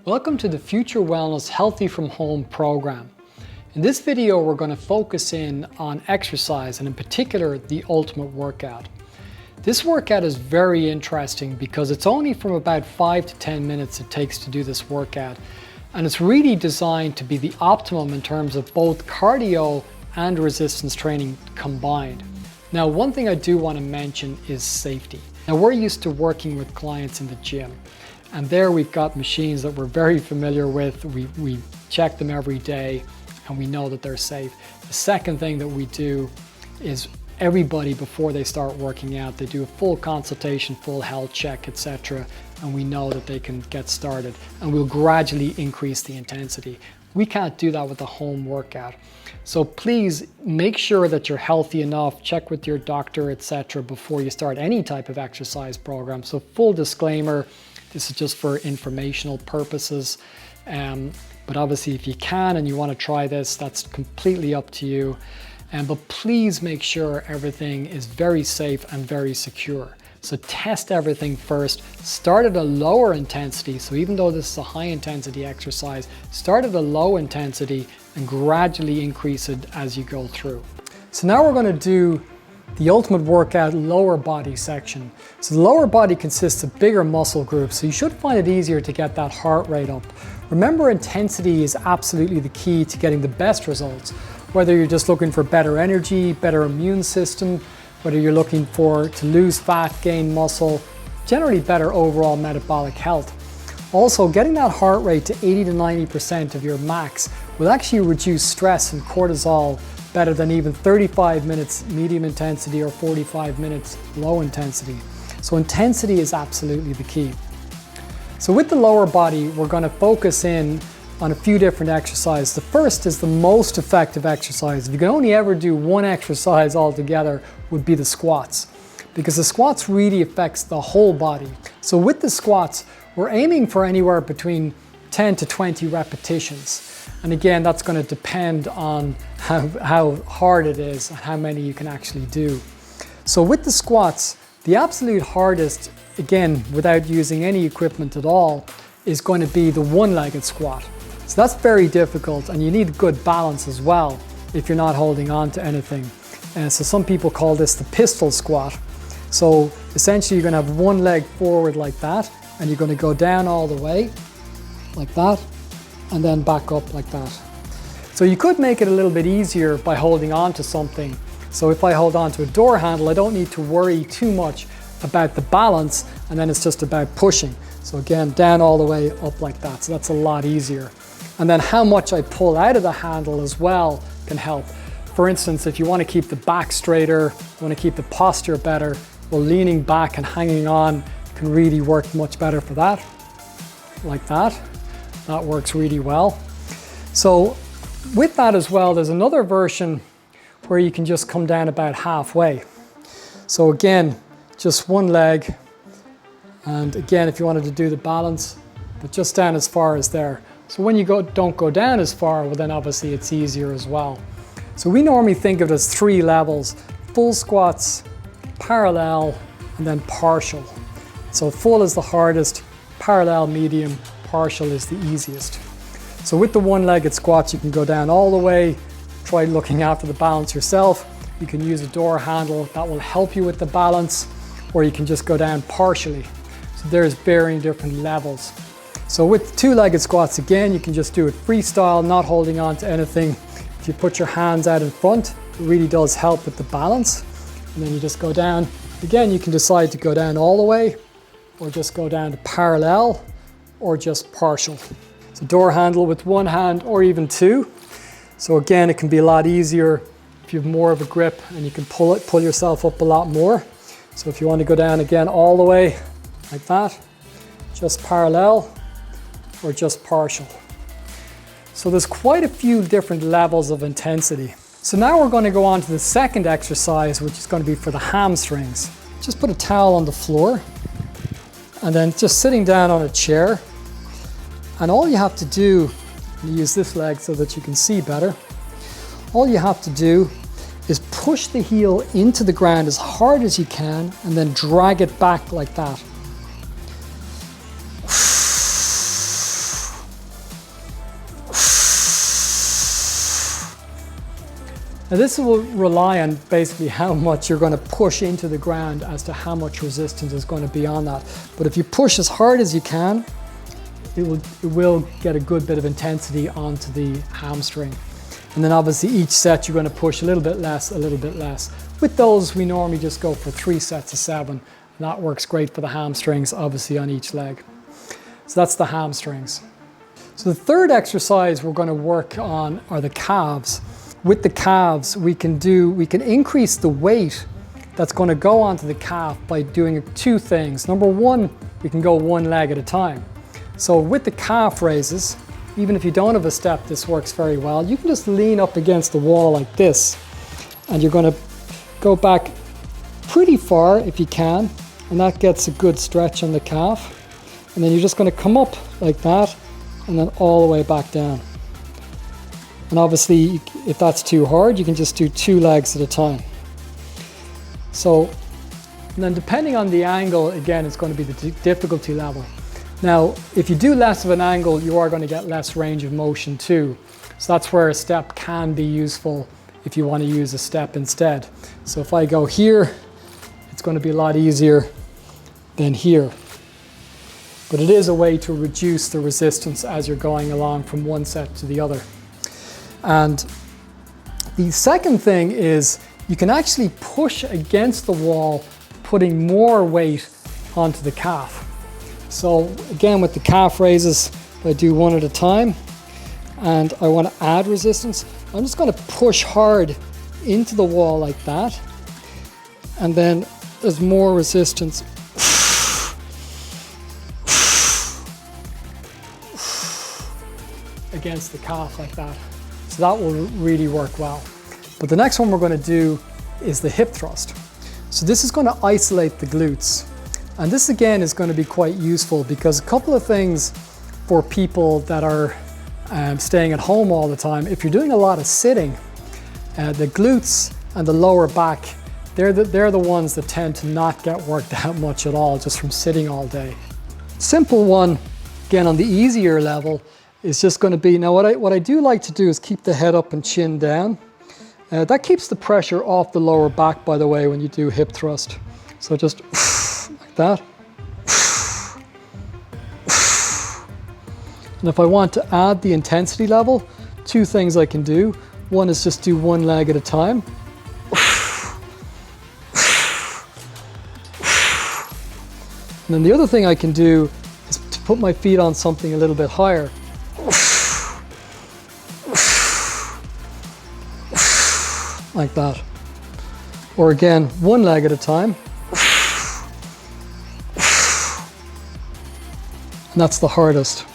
Welcome to the Future Wellness Healthy from Home program. In this video, we're going to focus in on exercise and in particular, the ultimate workout. This workout is very interesting because it's only from about 5 to 10 minutes it takes to do this workout. And it's really designed to be the optimum in terms of both cardio and resistance training combined. Now, one thing I do want to mention is safety. Now, we're used to working with clients in the gym, and there we've got machines that we're very familiar with. We check them every day and we know that they're safe. The second thing that we do is everybody, before they start working out, they do a full consultation, full health check, etc. And we know that they can get started, and we'll gradually increase the intensity. We can't do that with a home workout. So please make sure that you're healthy enough, check with your doctor, etc. before you start any type of exercise program. So full disclaimer, this is just for informational purposes. But obviously if you can and you want to try this, that's completely up to you. But please make sure everything is very safe and very secure. So test everything first. Start at a lower intensity. So even though this is a high intensity exercise, start at a low intensity and gradually increase it as you go through. So now we're going to do the ultimate workout lower body section. So the lower body consists of bigger muscle groups, so you should find it easier to get that heart rate up. Remember, intensity is absolutely the key to getting the best results. Whether you're just looking for better energy, better immune system, whether you're looking to lose fat, gain muscle, generally better overall metabolic health. Also, getting that heart rate to 80 to 90% of your max will actually reduce stress and cortisol better than even 35 minutes medium intensity or 45 minutes low intensity. So intensity is absolutely the key. So with the lower body, we're going to focus in on a few different exercises. The first is the most effective exercise. If you can only ever do one exercise altogether, would be the squats, because the squats really affects the whole body. So with the squats, we're aiming for anywhere between 10 to 20 repetitions. And again, that's going to depend on how hard it is and how many you can actually do. So with the squats, the absolute hardest, again, without using any equipment at all, is going to be the one-legged squat. So that's very difficult, and you need good balance as well if you're not holding on to anything. So some people call this the pistol squat. So essentially you're going to have one leg forward like that, and you're going to go down all the way like that, and then back up like that. So you could make it a little bit easier by holding on to something. So if I hold on to a door handle, I don't need to worry too much about the balance, and then it's just about pushing. So again, down all the way, up like that. So that's a lot easier. And then how much I pull out of the handle as well can help. For instance, if you want to keep the back straighter, you want to keep the posture better, well, leaning back and hanging on can really work much better for that. Like that. That works really well. So with that as well, there's another version where you can just come down about halfway. So again, just one leg. And again, if you wanted to do the balance, but just down as far as there. So when you don't go down as far, well then obviously it's easier as well. So we normally think of it as 3 levels: full squats, parallel, and then partial. So full is the hardest, parallel medium, partial is the easiest. So with the one-legged squats, you can go down all the way. Try looking after the balance yourself. You can use a door handle that will help you with the balance, or you can just go down partially. So there's varying different levels. So with two-legged squats, again, you can just do it freestyle, not holding on to anything. If you put your hands out in front, it really does help with the balance. And then you just go down. Again, you can decide to go down all the way, or just go down to parallel, or just partial. So door handle with one hand or even two. So again, it can be a lot easier if you have more of a grip and you can pull yourself up a lot more. So if you want to go down again all the way like that, just parallel or just partial. So there's quite a few different levels of intensity. So now we're going to go on to the second exercise, which is going to be for the hamstrings. Just put a towel on the floor and then just sitting down on a chair. And all you have to do, use this leg so that you can see better. All you have to do is push the heel into the ground as hard as you can and then drag it back like that. Now this will rely on basically how much you're going to push into the ground as to how much resistance is going to be on that. But if you push as hard as you can, it will get a good bit of intensity onto the hamstring. And then obviously each set you're going to push a little bit less, a little bit less. With those we normally just go for 3 sets of 7. And that works great for the hamstrings obviously on each leg. So that's the hamstrings. So the third exercise we're going to work on are the calves. With the calves we can increase the weight that's going to go onto the calf by doing 2 things. Number one, we can go 1 leg at a time. So with the calf raises, even if you don't have a step, this works very well. You can just lean up against the wall like this, and you're going to go back pretty far if you can, and that gets a good stretch on the calf. And then you're just going to come up like that, and then all the way back down. And obviously, if that's too hard, you can just do 2 legs at a time. So, and then depending on the angle, again, it's going to be the difficulty level. Now, if you do less of an angle, you are going to get less range of motion too. So that's where a step can be useful if you want to use a step instead. So if I go here, it's going to be a lot easier than here. But it is a way to reduce the resistance as you're going along from one set to the other. And the second thing is you can actually push against the wall, putting more weight onto the calf. So again, with the calf raises, I do 1 at a time, and I want to add resistance. I'm just going to push hard into the wall like that, and then there's more resistance. Against the calf like that. So that will really work well. But the next one we're going to do is the hip thrust. So this is going to isolate the glutes. And this again is going to be quite useful because a couple of things for people that are staying at home all the time. If you're doing a lot of sitting, the glutes and the lower back, they're the ones that tend to not get worked that much at all just from sitting all day. Simple one, again on the easier level, is just going to be, now what I do like to do is keep the head up and chin down. That keeps the pressure off the lower back, by the way, when you do hip thrust. So just like that. And if I want to add the intensity level, 2 things I can do. One is just do 1 leg at a time. And then the other thing I can do is to put my feet on something a little bit higher. Like that. Or again, 1 leg at a time. And that's the hardest.